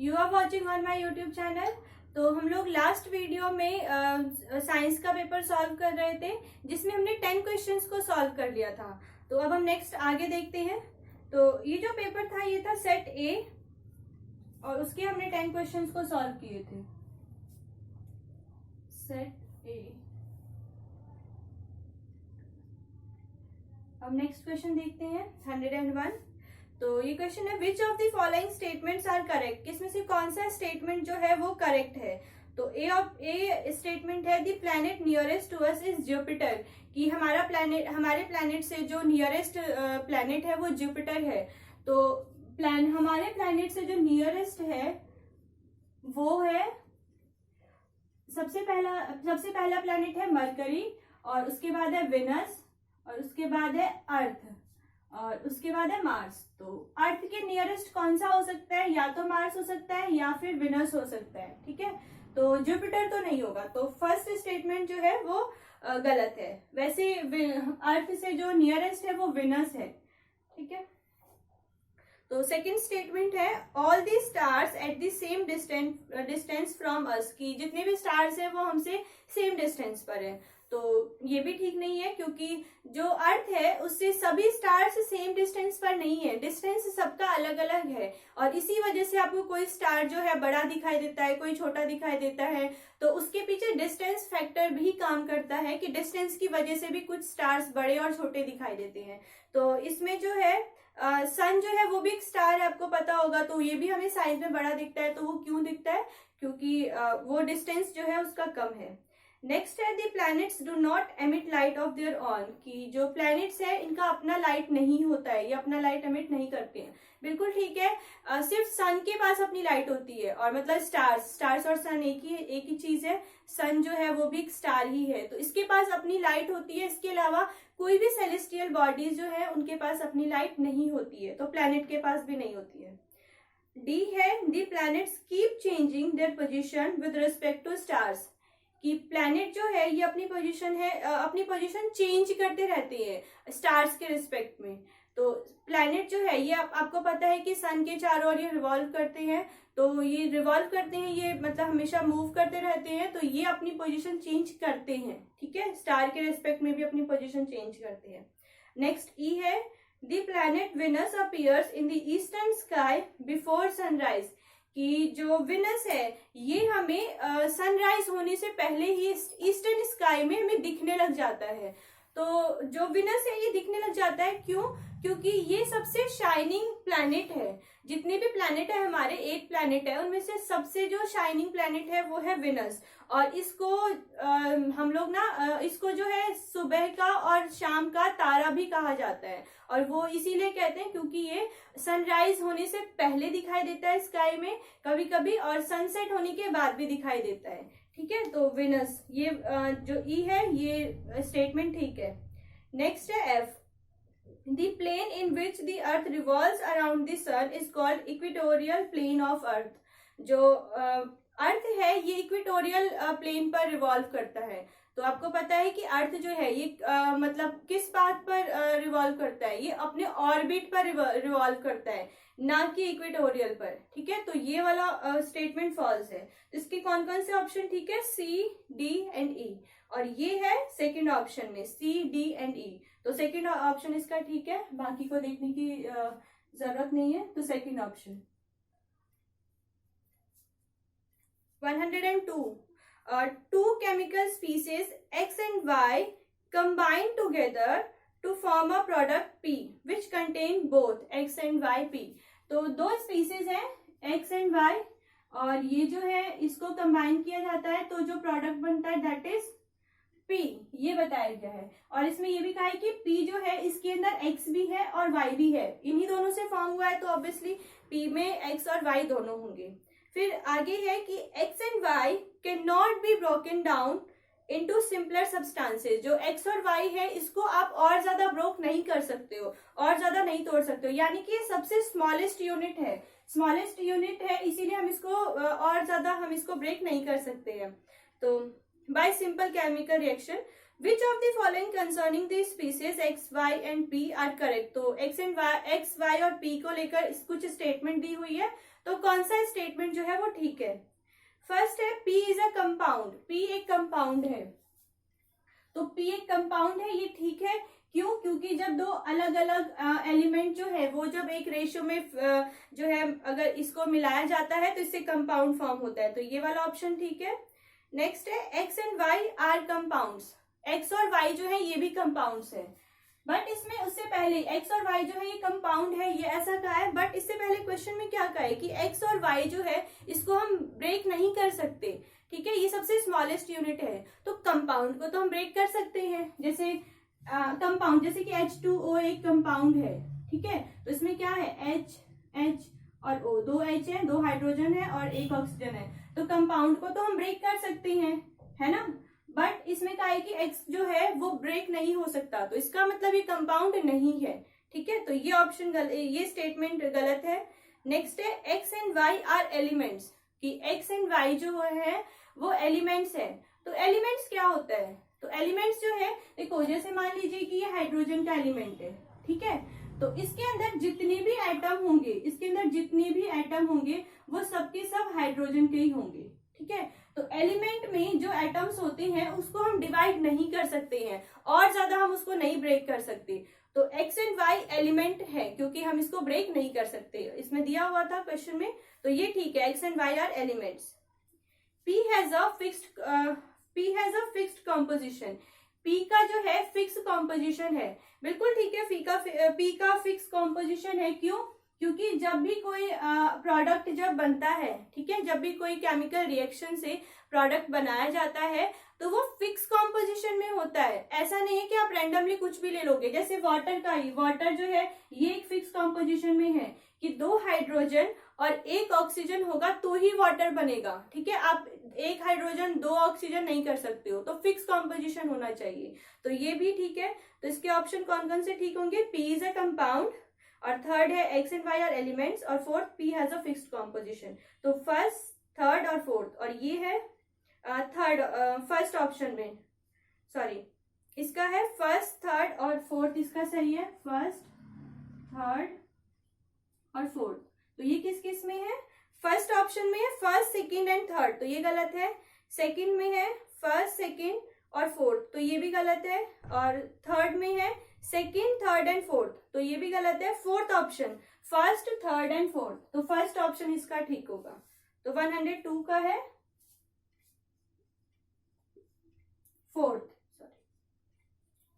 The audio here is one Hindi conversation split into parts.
You are watching on my YouTube channel. तो हम लोग लास्ट वीडियो में साइंस का पेपर सॉल्व कर रहे थे, जिसमें हमने 10 क्वेश्चंस को सॉल्व कर लिया था। तो अब हम नेक्स्ट आगे देखते हैं। तो ये जो पेपर था ये था सेट ए, और उसके हमने 10 क्वेश्चंस को सॉल्व किए थे। सेट ए। अब नेक्स्ट क्वेश्चन देखते हैं 101। तो ये क्वेश्चन है, which of the following statements are correct. किसमें से कौन सा स्टेटमेंट जो है वो करेक्ट है। तो ए स्टेटमेंट है, the planet nearest to us is Jupiter, कि हमारे प्लैनेट से जो नियरेस्ट प्लैनेट है वो जुपिटर है। तो हमारे प्लैनेट से जो नियरेस्ट है वो है सबसे पहला प्लैनेट है मरकरी, और उसके बाद है विनस, और उसके बाद है अर्थ, और उसके बाद है मार्स। तो अर्थ के नियरेस्ट कौन सा हो सकता है, या तो मार्स हो सकता है या फिर विनस हो सकता है। ठीक है, तो जुपिटर तो नहीं होगा। तो फर्स्ट स्टेटमेंट जो है वो गलत है। वैसे अर्थ से जो नियरेस्ट है वो विनस है। ठीक है, तो सेकंड स्टेटमेंट है, all the stars at the same distance from us, की जितने भी स्टार्स हैं वो हमसे सेम डिस्टेंस पर है। तो ये भी ठीक नहीं है, क्योंकि जो अर्थ है उससे सभी स्टार्स सेम डिस्टेंस पर नहीं है, डिस्टेंस सबका अलग अलग है। और इसी वजह से आपको कोई स्टार जो है बड़ा दिखाई देता है, कोई छोटा दिखाई देता है। तो उसके पीछे डिस्टेंस फैक्टर भी काम करता है, कि डिस्टेंस की वजह से भी कुछ स्टार्स बड़े और छोटे दिखाई देते हैं। तो इसमें जो है सन जो है वो भी एक स्टार है, आपको पता होगा। तो ये भी हमें साइज में बड़ा दिखता है। तो वो क्यों दिखता है, क्योंकि वो डिस्टेंस जो है उसका कम है। नेक्स्ट है, the planets do not emit light of their own, कि जो प्लैनेट्स है इनका अपना लाइट नहीं होता है, ये अपना लाइट एमिट नहीं करते हैं। बिल्कुल ठीक है, सिर्फ सन के पास अपनी लाइट होती है, और मतलब स्टार्स और सन एक ही चीज है। सन जो है वो भी एक स्टार ही है, तो इसके पास अपनी लाइट होती है। इसके अलावा कोई भी सेलेस्टियल बॉडीज जो है उनके पास अपनी लाइट नहीं होती है, तो प्लैनेट के पास भी नहीं होती है। डी है, the planets keep changing their position with respect to stars, कि प्लैनेट जो है ये अपनी पोजीशन चेंज करते रहते हैं स्टार्स के रिस्पेक्ट में। तो प्लैनेट जो है ये आपको पता है कि सन के चारों ओर ये रिवॉल्व करते हैं। तो ये रिवॉल्व करते हैं, ये मतलब हमेशा मूव करते रहते हैं। तो ये अपनी पोजीशन चेंज करते हैं। ठीक है, स्टार के रिस्पेक्ट में भी अपनी पोजीशन चेंज करते हैं। नेक्स्ट ई है, the planet Venus appears in the eastern sky before sunrise, कि जो विनस है ये हमें सनराइज होने से पहले ही ईस्टर्न स्काई में हमें दिखने लग जाता है। तो जो विनस है ये दिखने लग जाता है, क्यों? क्योंकि ये सबसे शाइनिंग प्लैनेट है। जितने भी प्लैनेट है हमारे 8 प्लैनेट है, उनमें से सबसे जो शाइनिंग प्लैनेट है वो है विनस। और इसको हम लोग ना इसको जो है सुबह का और शाम का तारा भी कहा जाता है। और वो इसीलिए कहते हैं क्योंकि ये सनराइज होने से पहले दिखाई देता है स्काई में कभी कभी, और सनसेट होने के बाद भी दिखाई देता है। ठीक है, तो विनस, ये जो ई है ये स्टेटमेंट ठीक है। नेक्स्ट है F, the plane in which the earth revolves around the sun is called equatorial plane of earth. जो अर्थ है ये इक्वेटोरियल प्लेन पर रिवॉल्व करता है। तो आपको पता है कि अर्थ जो है ये मतलब किस बात पर रिवॉल्व करता है, ये अपने ऑर्बिट पर रिवॉल्व करता है, ना कि इक्वेटोरियल पर। ठीक है, तो ये वाला स्टेटमेंट फॉल्स है। इसके कौन कौन से ऑप्शन ठीक है, सी, डी एंड ई, और ये है सेकंड ऑप्शन में सी, डी एंड ई। तो सेकंड ऑप्शन इसका ठीक है, बाकी को देखने की जरूरत नहीं है। तो second option. 102, two chemical species X and Y combine together to form a product P which contain both X and Y P। तो 2 स्पीसीज हैं X and Y, और ये जो है इसको कंबाइन किया जाता है तो जो प्रोडक्ट बनता है दैट इज P, ये बताया गया है। और इसमें ये भी कहा है कि P जो है इसके अंदर X भी है और Y भी है, इन्हीं दोनों से फॉर्म हुआ है। तो ऑब्वियसली P में X और Y दोनों होंगे। फिर आगे है कि X and Y can not be broken down into simpler substances. जो X और Y है इसको आप और ज्यादा ब्रोक नहीं कर सकते हो, और ज्यादा नहीं तोड़ सकते हो, यानी कि ये सबसे स्मॉलेस्ट यूनिट है, इसीलिए हम इसको और ज्यादा हम इसको ब्रेक नहीं कर सकते हैं। तो by simple chemical reaction, which of the following concerning the species X, Y and P are correct. तो X, Y और P को लेकर कुछ स्टेटमेंट दी हुई है, तो कौन सा स्टेटमेंट जो है वो ठीक है? फर्स्ट है P is a compound, P एक कंपाउंड है, तो P एक कंपाउंड है, ये ठीक है। क्यों? क्योंकि जब दो अलग अलग एलिमेंट जो है वो जब एक रेशियो में जो है अगर इसको मिलाया जाता है तो इससे कंपाउंड फॉर्म होता है, तो ये वाला ऑप्शन ठीक है। नेक्स्ट है X and Y are compounds, X और Y जो है ये भी कंपाउंड्स है, बट इसमें उससे पहले X और Y जो है ये कंपाउंड है, ये ऐसा कहा है, बट इससे पहले क्वेश्चन में क्या कहा है कि X और Y जो है इसको हम ब्रेक नहीं कर सकते, ठीक है, ये सबसे स्मॉलेस्ट यूनिट है, तो कंपाउंड को तो हम ब्रेक कर सकते हैं, जैसे कंपाउंड जैसे कि H2O एक कंपाउंड है, ठीक है, तो इसमें क्या है H और O, दो H है, दो हाइड्रोजन है और एक ऑक्सीजन है, तो कंपाउंड को तो हम ब्रेक कर सकते हैं, है ना, बट इसमें क्या है कि X जो है वो ब्रेक नहीं हो सकता, तो इसका मतलब ये कंपाउंड नहीं है, ठीक है, तो ये ऑप्शन ये स्टेटमेंट गलत है। नेक्स्ट है X and Y are elements, कि X एंड Y जो है वो एलिमेंट्स है, तो एलिमेंट्स क्या होता है? तो एलिमेंट्स जो है देखो, जैसे मान लीजिए कि ये हाइड्रोजन का एलिमेंट है, ठीक है, तो इसके अंदर जितने भी एटम होंगे, इसके अंदर जितने भी एटम होंगे वो सबके सब हाइड्रोजन के ही होंगे, ठीक है, तो एलिमेंट में जो एटम्स होते हैं उसको हम डिवाइड नहीं कर सकते हैं, और ज्यादा हम उसको नहीं ब्रेक कर सकते, तो X एंड Y एलिमेंट है क्योंकि हम इसको ब्रेक नहीं कर सकते, इसमें दिया हुआ था क्वेश्चन में, तो ये ठीक है, X and Y are elements. P has a fixed composition, P का जो है फिक्स कॉम्पोजिशन है, बिल्कुल ठीक है, P का फिक्स कॉम्पोजिशन है, क्यों? क्योंकि जब भी कोई प्रोडक्ट जब बनता है, ठीक है, जब भी कोई केमिकल रिएक्शन से प्रोडक्ट बनाया जाता है तो वो फिक्स कॉम्पोजिशन में होता है, ऐसा नहीं है कि आप रैंडमली कुछ भी ले लोगे, जैसे वाटर का ही, वाटर जो है ये एक फिक्स कॉम्पोजिशन में है कि दो हाइड्रोजन और एक ऑक्सीजन होगा तो ही वाटर बनेगा, ठीक है, आप एक हाइड्रोजन दो ऑक्सीजन नहीं कर सकते हो, तो फिक्स कॉम्पोजिशन होना चाहिए, तो ये भी ठीक है, तो इसके ऑप्शन कौन कौन से ठीक होंगे? P इज अ कंपाउंड, और थर्ड है X and Y are elements, और fourth P has a fixed composition, तो फर्स्ट थर्ड और फोर्थ, और ये है फर्स्ट ऑप्शन में, सॉरी इसका है फर्स्ट थर्ड और फोर्थ, इसका सही है फर्स्ट थर्ड और फोर्थ, तो ये किस किस में है? फर्स्ट ऑप्शन में है फर्स्ट सेकंड एंड थर्ड, तो ये गलत है, सेकंड में है फर्स्ट सेकंड और फोर्थ, तो ये भी गलत है, और थर्ड में है सेकंड थर्ड एंड फोर्थ, तो ये भी गलत है, fourth option first third and fourth, तो फर्स्ट ऑप्शन इसका ठीक होगा, तो 102 का है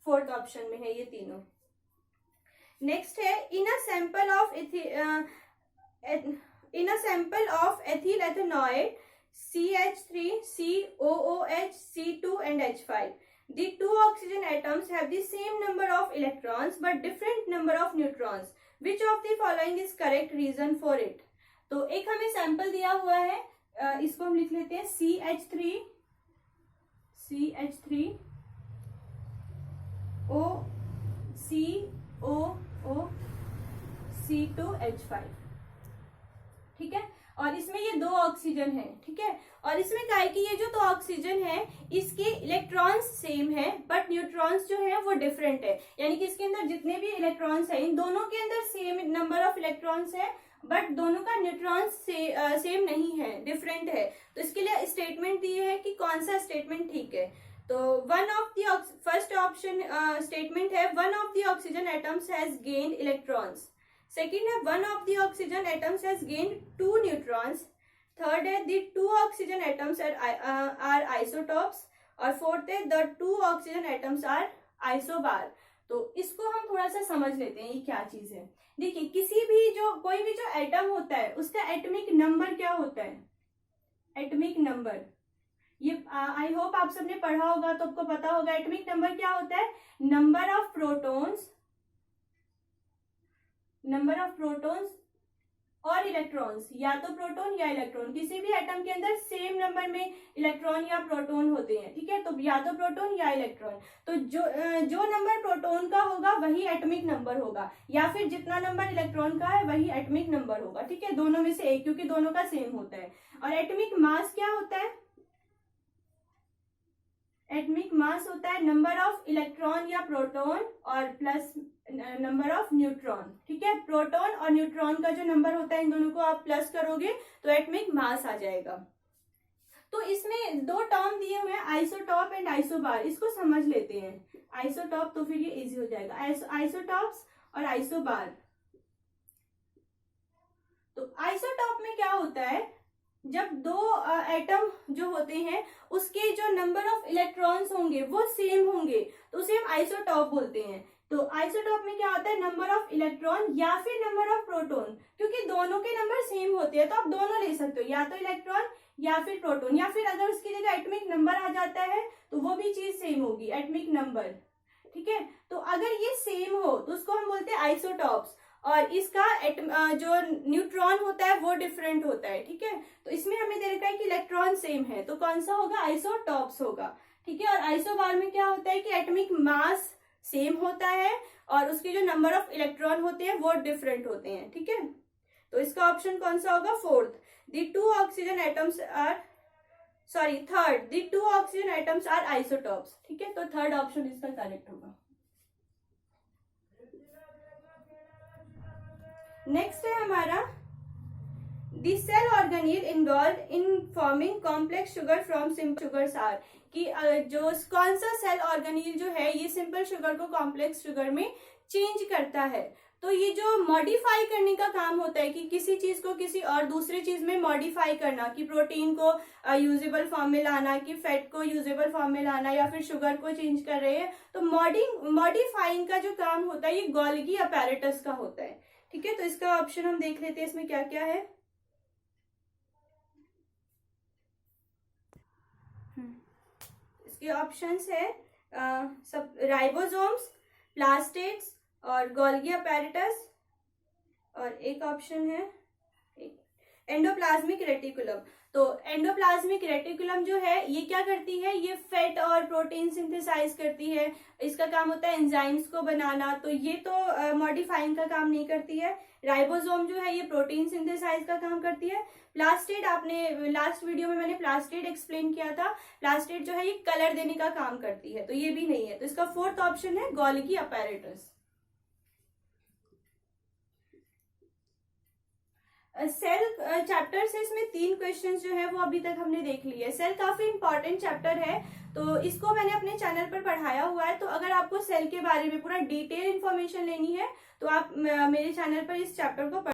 फोर्थ ऑप्शन में है ये तीनों। नेक्स्ट है in a sample of ethyl ethanoate CH3, COOH, C2 and H5. The two oxygen atoms have the same number of electrons but different number of neutrons. Which of the following is correct reason for it? तो एक हमें सैंपल दिया हुआ है, इसको हम लिख लेते हैं CH3 O COO C2 H5, ठीक है, और इसमें ये दो ऑक्सीजन है, ठीक है, और इसमें क्या है कि ये जो दो ऑक्सीजन है इसके इलेक्ट्रॉन्स सेम है बट न्यूट्रॉन्स जो है वो डिफरेंट है, यानी कि इसके अंदर जितने भी इलेक्ट्रॉन्स है इन दोनों के अंदर सेम नंबर ऑफ इलेक्ट्रॉन्स है बट दोनों का न्यूट्रॉन्स सेम नहीं है, डिफरेंट है, तो इसके लिए स्टेटमेंट दिए है कि कौन सा स्टेटमेंट ठीक है, तो one of the first option statement है one of the oxygen atoms has gained electrons, second है one of the oxygen atoms has gained two neutrons, third है the two oxygen atoms are isotopes, और फोर्थ है the two oxygen atoms are isobar. तो इसको हम थोड़ा सा समझ लेते हैं ये क्या चीज है। देखिए किसी भी कोई भी जो एटम होता है उसका एटॉमिक नंबर क्या होता है? एटॉमिक नंबर, ये आई होप आप सबने पढ़ा होगा तो आपको पता होगा एटॉमिक नंबर क्या होता है, नंबर ऑफ प्रोटॉन्स और इलेक्ट्रॉन्स, या तो प्रोटॉन या इलेक्ट्रॉन, किसी भी एटम के अंदर सेम नंबर में इलेक्ट्रॉन या प्रोटॉन होते हैं, ठीक है, तो या तो प्रोटॉन या इलेक्ट्रॉन, तो जो नंबर प्रोटॉन का होगा वही एटॉमिक नंबर होगा, या फिर जितना नंबर इलेक्ट्रॉन का है वही एटॉमिक नंबर होगा, ठीक है, दोनों में से एक, क्योंकि दोनों का सेम होता है। और एटॉमिक मास क्या होता है? एटॉमिक मास होता है नंबर ऑफ इलेक्ट्रॉन या प्रोटॉन और प्लस नंबर ऑफ न्यूट्रॉन। ठीक है, प्रोटॉन और न्यूट्रॉन का जो नंबर होता है इन दोनों को आप प्लस करोगे तो एटॉमिक मास आ जाएगा। तो इसमें दो टर्म दिए हुए हैं, आइसोटॉप एंड आइसोबार, इसको समझ लेते हैं। आइसोटॉप तो फिर ये इजी हो जाएगा, आइसोटॉप्स और आइसोबार। तो आइसोटॉप में क्या होता है, जब दो एटम जो होते हैं उसके जो नंबर ऑफ इलेक्ट्रॉन्स होंगे वो सेम होंगे तो उसे हम आइसोटॉप बोलते हैं। तो आइसोटॉप में क्या होता है, नंबर ऑफ इलेक्ट्रॉन या फिर नंबर ऑफ प्रोटॉन, क्योंकि दोनों के नंबर सेम होते हैं तो आप दोनों ले सकते हो, या तो इलेक्ट्रॉन या फिर प्रोटॉन, या फिर अगर उसकी जगह एटॉमिक नंबर आ जाता है तो वो भी चीज सेम होगी, एटॉमिक नंबर। ठीक है, तो अगर ये सेम हो तो उसको हम बोलते हैं आइसोटॉप्स, और इसका जो न्यूट्रॉन होता है वो डिफरेंट होता है। ठीक है, तो इसमें हमें दे रखा है कि इलेक्ट्रॉन सेम है तो कौन सा होगा, आइसोटॉप्स होगा। ठीक है, और आइसोबार में क्या होता है कि एटॉमिक मास सेम होता है और उसके जो नंबर ऑफ इलेक्ट्रॉन होते हैं वो डिफरेंट होते हैं। ठीक है, तो इसका ऑप्शन कौन सा होगा, fourth. The two oxygen atoms are third, the two oxygen atoms are isotopes. ठीक है, तो थर्ड ऑप्शन इसका करेक्ट होगा। नेक्स्ट है हमारा the cell organelle involved in forming complex sugar from simple sugars are, कि जो कौन सा सेल ऑर्गेनील जो है ये सिंपल शुगर को कॉम्प्लेक्स शुगर में चेंज करता है। तो ये जो मॉडिफाई करने का काम होता है कि किसी चीज को किसी और दूसरी चीज में मॉडिफाई करना, कि प्रोटीन को यूजेबल फॉर्म में लाना, कि फैट को यूजेबल फॉर्म में लाना, या फिर शुगर को चेंज कर रहे हैं, तो मॉडिफाइंग का जो काम होता है ये गोल्गी अपैरेटस का होता है। ठीक है, तो इसका ऑप्शन हम देख लेते हैं इसमें क्या क्या है। इसके ऑप्शंस है सब राइबोसोम्स, प्लास्टिड्स और गोल्गी अपैरेटस, और एक ऑप्शन है एंडोप्लाज्मिक रेटिकुलम। तो एंडोप्लाज्मिक रेटिकुलम जो है ये क्या करती है, ये फैट और प्रोटीन सिंथेसाइज करती है, इसका काम होता है एंजाइम्स को बनाना, तो ये तो मॉडिफाइंग का काम नहीं करती है। राइबोसोम जो है ये प्रोटीन सिंथेसाइज का काम करती है। प्लास्टिड, आपने लास्ट वीडियो में मैंने प्लास्टिड एक्सप्लेन किया था, प्लास्टिड जो है ये कलर देने का काम करती है, तो ये भी नहीं है। तो इसका फोर्थ ऑप्शन है गोल्गी अपैरेटस। सेल चैप्टर से इसमें 3 क्वेश्चंस जो है वो अभी तक हमने देख लिए। सेल काफी इंपॉर्टेंट चैप्टर है तो इसको मैंने अपने चैनल पर पढ़ाया हुआ है, तो अगर आपको सेल के बारे में पूरा डिटेल इन्फॉर्मेशन लेनी है तो आप मेरे चैनल पर इस चैप्टर को